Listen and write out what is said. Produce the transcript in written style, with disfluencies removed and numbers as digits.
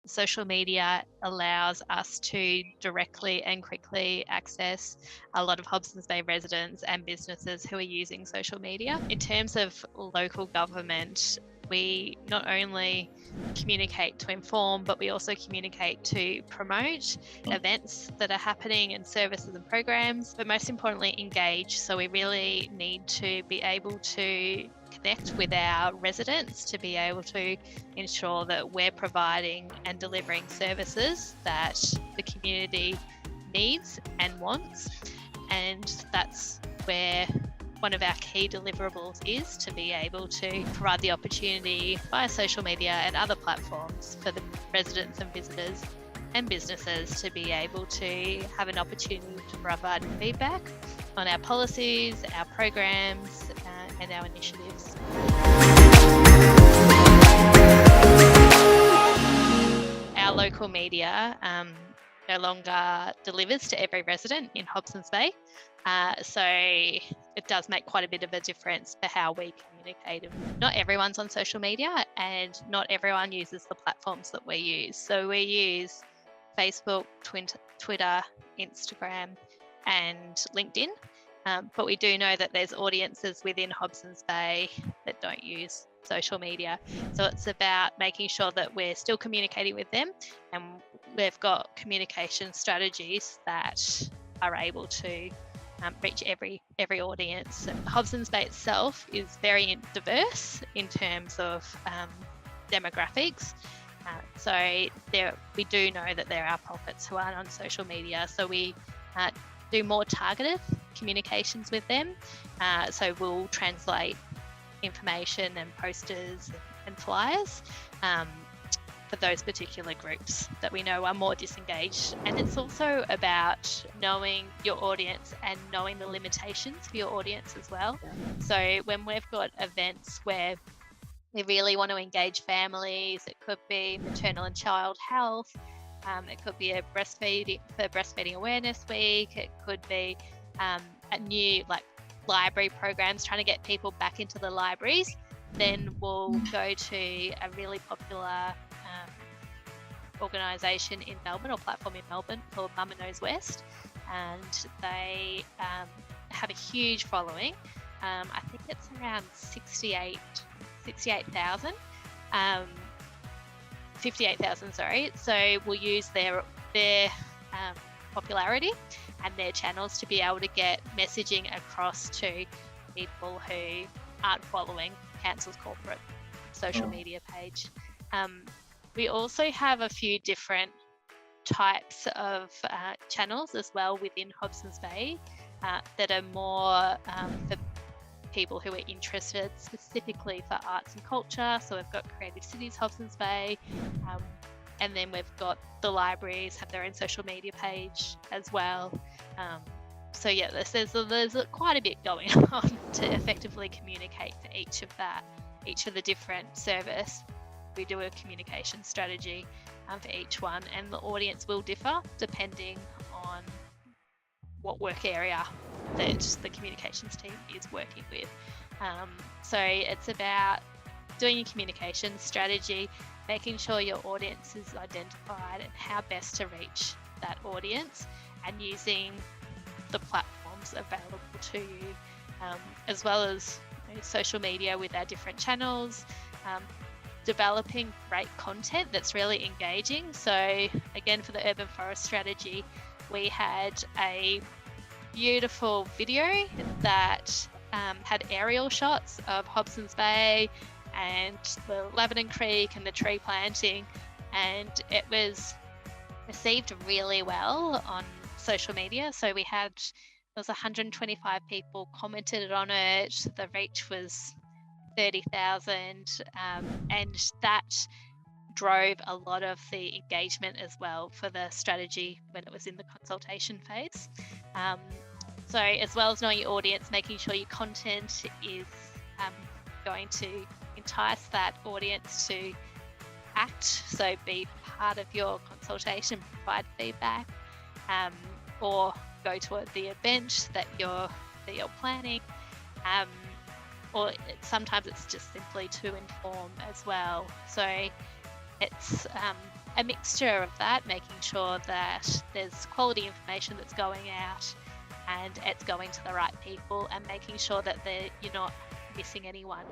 Social media allows us to directly and quickly access a lot of Hobsons Bay residents and businesses who are using social media. In terms of local government, we not only communicate to inform, but we also communicate to promote events that are happening and services and programs, but most importantly, engage. So we really need to be able to connect with our residents to be able to ensure that we're providing and delivering services that the community needs and wants. And that's where one of our key deliverables is to be able to provide the opportunity via social media and other platforms for the residents and visitors and businesses to be able to have an opportunity to provide feedback on our policies, our programs, and our initiatives. Our local media no longer delivers to every resident in Hobsons Bay. So it does make quite a bit of a difference for how we communicate. Not everyone's on social media and not everyone uses the platforms that we use. So we use Facebook, Twitter, Instagram, and LinkedIn. But we do know that there's audiences within Hobsons Bay that don't use social media. So it's about making sure that we're still communicating with them and we've got communication strategies that are able to reach every audience. Hobsons Bay itself is very diverse in terms of demographics. So we do know that there are pockets who aren't on social media. So we do more targeted communications with them. So we'll translate information and posters and flyers for those particular groups that we know are more disengaged. And it's also about knowing your audience and knowing the limitations for your audience as well. So when we've got events where we really want to engage families, it could be maternal and child health, it could be a breastfeeding awareness week, it could be a new library programs trying to get people back into the libraries, then we'll go to a really popular organisation in Melbourne or platform in Melbourne called Mama Knows West, and they have a huge following. I think it's around 58,000. 58,000, sorry. So we'll use their popularity and their channels to be able to get messaging across to people who aren't following Council's corporate social media page. We also have a few different types of channels as well within Hobsons Bay that are more for people who are interested specifically for arts and culture. So we've got Creative Cities Hobsons Bay, and then we've got the libraries have their own social media page as well. So yeah, there's quite a bit going on to effectively communicate for each of the different service. We do a communication strategy for each one, and the audience will differ depending on what work area that the communications team is working with. So it's about doing your communication strategy, making sure your audience is identified and how best to reach that audience, and using the platforms available to you, as well as social media with our different channels, developing great content that's really engaging. So again, for the urban forest strategy, we had a beautiful video that had aerial shots of Hobsons Bay and the Lebanon Creek and the tree planting, and it was received really well on social media. So there was 125 people commented on it. The reach was 30,000, and that drove a lot of the engagement as well for the strategy when it was in the consultation phase. So as well as knowing your audience, making sure your content is going to entice that audience to act, so be part of your consultation, provide feedback, or go to the event that you're planning, or sometimes it's just simply to inform as well. So it's a mixture of that, making sure that there's quality information that's going out and it's going to the right people, and making sure that you're not missing anyone.